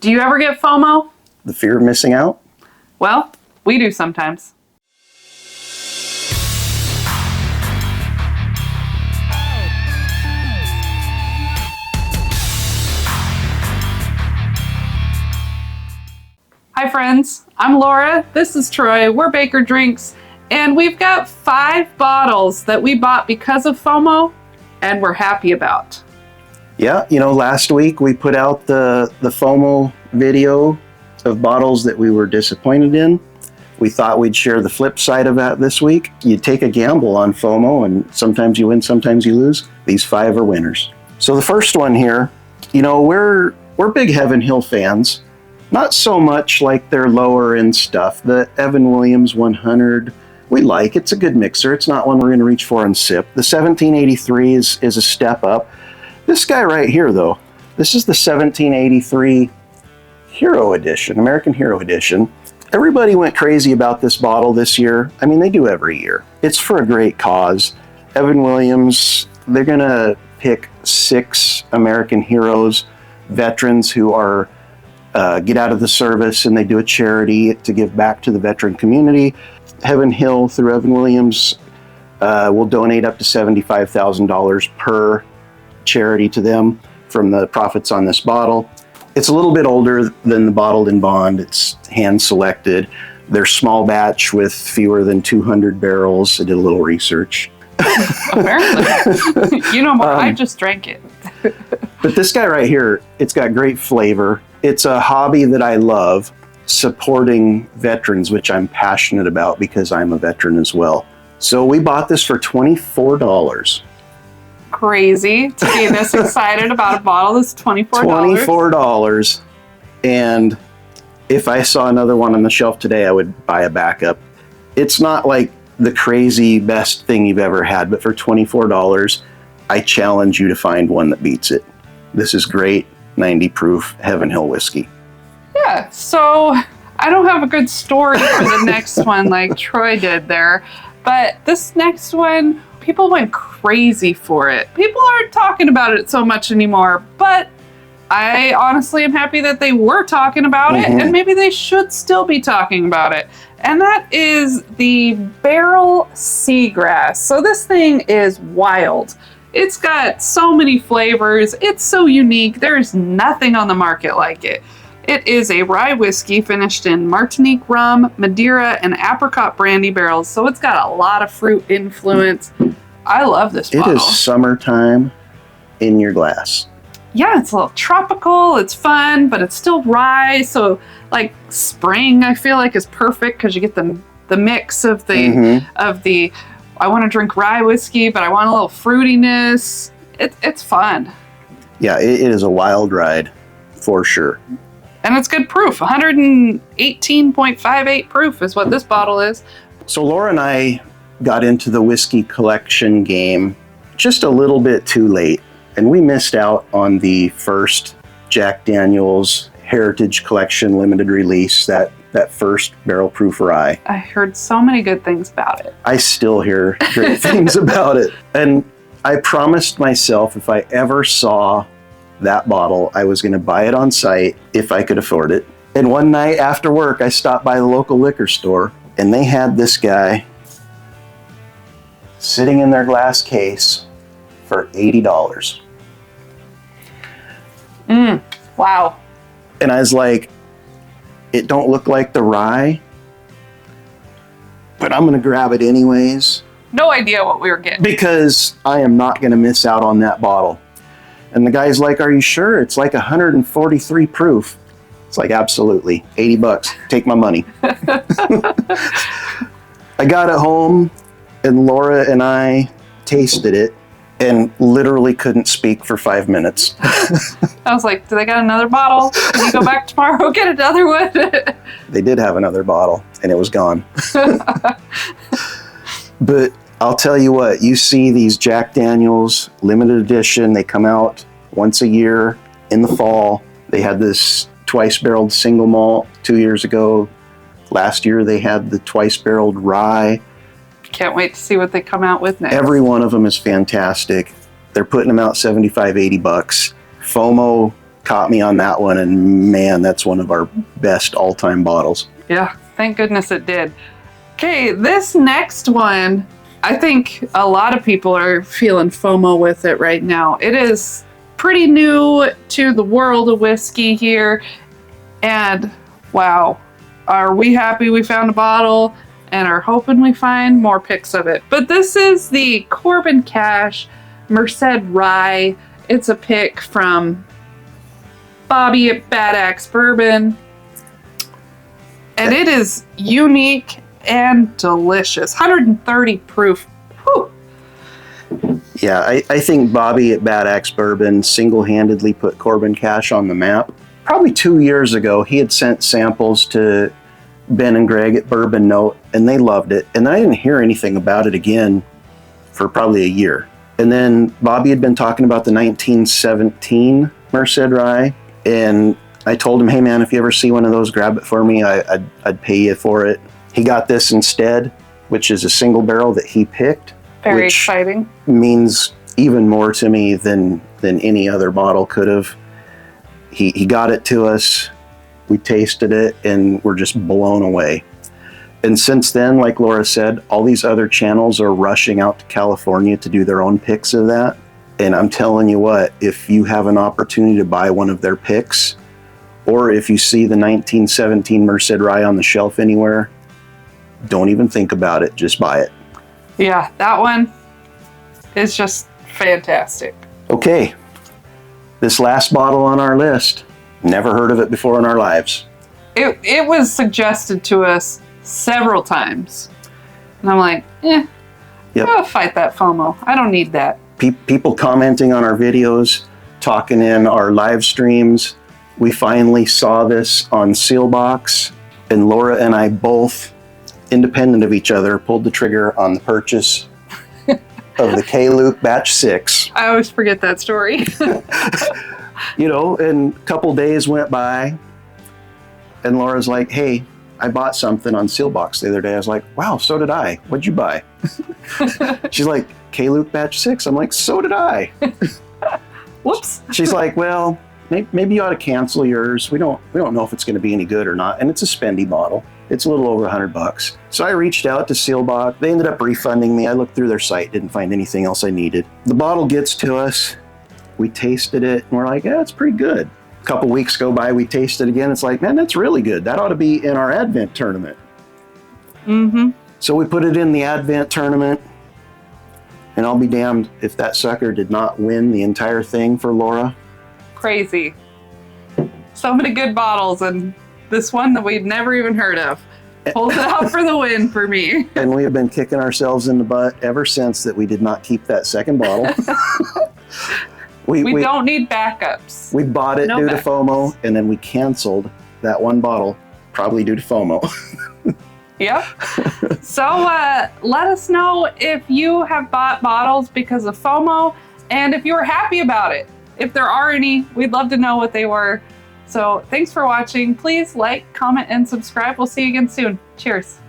Do you ever get FOMO? The fear of missing out? Well, we do sometimes. Hi friends, I'm Laura, this is Troy, we're Baker Drinks, and we've got 5 bottles that we bought because of FOMO and we're happy about. Yeah, last week we put out the FOMO video of bottles that we were disappointed in. We thought we'd share the flip side of that this week. You take a gamble on FOMO and sometimes you win, sometimes you lose. These 5 are winners. So the first one here, we're big Heaven Hill fans. Not so much like their lower end stuff. The Evan Williams 100, we like. It's a good mixer. It's not one we're going to reach for and sip. The 1783 is a step up. This guy right here, though, this is the 1783 Hero Edition, American Hero Edition. Everybody went crazy about this bottle this year. I mean, they do every year. It's for a great cause. Evan Williams, they're going to pick 6 American heroes, veterans who are get out of the service, and they do a charity to give back to the veteran community. Heaven Hill, through Evan Williams, will donate up to $75,000 per charity to them from the profits on this bottle. It's a little bit older than the bottled in bond. It's hand selected. They're small batch with fewer than 200 barrels. I did a little research. Apparently. You know more. I just drank it. But this guy right here, it's got great flavor. It's a hobby that I love, supporting veterans, which I'm passionate about because I'm a veteran as well. So we bought this for $24. Crazy to be this excited about a bottle that's $24. $24. And if I saw another one on the shelf today, I would buy a backup. It's not like the crazy best thing you've ever had, but for $24, I challenge you to find one that beats it. This is great 90 proof Heaven Hill whiskey. Yeah, so I don't have a good story for the next one like Troy did there, but this next one, people went crazy for it. People aren't talking about it so much anymore, but I honestly am happy that they were talking about it, and maybe they should still be talking about it. And that is the Barrel Seagrass. So this thing is wild. It's got so many flavors. It's so unique. There's nothing on the market like it. It is a rye whiskey finished in Martinique rum, Madeira, and apricot brandy barrels. So it's got a lot of fruit influence. I love this bottle. It is summertime in your glass. Yeah, it's a little tropical. It's fun, but it's still rye. So like spring, I feel like is perfect because you get the mix of the I want to drink rye whiskey, but I want a little fruitiness. It's fun. Yeah, it is a wild ride for sure. And it's good proof. 118.58 proof is what this bottle is. So Laura and I got into the whiskey collection game just a little bit too late, and we missed out on the first Jack Daniel's Heritage Collection limited release, that first barrel proof rye. I heard so many good things about it. I still hear great things about it. And I promised myself if I ever saw that bottle, I was going to buy it on site if I could afford it. And one night after work, I stopped by the local liquor store, and they had this guy sitting in their glass case for $80. Wow. And I was like, it don't look like the rye, but I'm going to grab it anyways. No idea what we were getting. Because I am not going to miss out on that bottle. And the guy's like, are you sure? It's like 143 proof. It's like, absolutely. $80. Take my money. I got it home, and Laura and I tasted it and literally couldn't speak for 5 minutes. I was like, do they got another bottle? Can you go back tomorrow, get another one? They did have another bottle, and it was gone. But I'll tell you what, you see these Jack Daniel's limited edition, they come out once a year in the fall. They had this twice-barreled single malt 2 years ago. Last year they had the twice-barreled rye. Can't wait to see what they come out with next. Every one of them is fantastic. They're putting them out $75, $80. FOMO caught me on that one, and man, that's one of our best all-time bottles. Yeah, thank goodness it did. Okay, this next one, I think a lot of people are feeling FOMO with it right now. It is pretty new to the world of whiskey here, and wow, are we happy we found a bottle and are hoping we find more pics of it. But this is the Corbin Cash Merced Rye. It's a pick from Bobby at Bad Axe Bourbon. And it is unique and delicious. 130 proof. Whew. Yeah, I think Bobby at Bad Axe Bourbon single-handedly put Corbin Cash on the map. Probably 2 years ago, he had sent samples to Ben and Greg at Bourbon Note, and they loved it. And I didn't hear anything about it again for probably a year. And then Bobby had been talking about the 1917 Merced Rye, and I told him, hey man, if you ever see one of those, grab it for me. I'd pay you for it. He got this instead, which is a single barrel that he picked. Very exciting. Means even more to me than any other bottle could have. He got it to us. We tasted it and we're just blown away. And since then, like Laura said, all these other channels are rushing out to California to do their own picks of that. And I'm telling you what, if you have an opportunity to buy one of their picks, or if you see the 1917 Merced Rye on the shelf anywhere, don't even think about it, just buy it. Yeah, that one is just fantastic. Okay, this last bottle on our list, never heard of it before in our lives. It was suggested to us several times. And I'm like, I'll fight that FOMO. I don't need that. People commenting on our videos, talking in our live streams. We finally saw this on Sealbox, and Laura and I both, independent of each other, pulled the trigger on the purchase of the K-Luke Batch 6. I always forget that story. And a couple days went by, and Laura's like, hey, I bought something on Sealbox the other day. I was like, wow, so did I. What'd you buy? She's like, K-Luke Batch 6. I'm like, so did I. Whoops. She's like, well, maybe you ought to cancel yours. We don't know if it's going to be any good or not. And it's a spendy bottle. It's a little over $100. So I reached out to Sealbox. They ended up refunding me. I looked through their site, didn't find anything else I needed. The bottle gets to us. We tasted it, and we're like, yeah, it's pretty good. A couple weeks go by, we taste it again. It's like, man, that's really good. That ought to be in our Advent tournament. Mm-hmm. So we put it in the Advent tournament, and I'll be damned if that sucker did not win the entire thing for Laura. Crazy. So many good bottles, and this one that we've never even heard of pulls it out for the win for me. And we have been kicking ourselves in the butt ever since that we did not keep that second bottle. We don't need backups. We bought it due to FOMO, and then we canceled that one bottle, probably due to FOMO. Yep. So let us know if you have bought bottles because of FOMO, and if you were happy about it. If there are any, we'd love to know what they were. So thanks for watching. Please like, comment, and subscribe. We'll see you again soon. Cheers.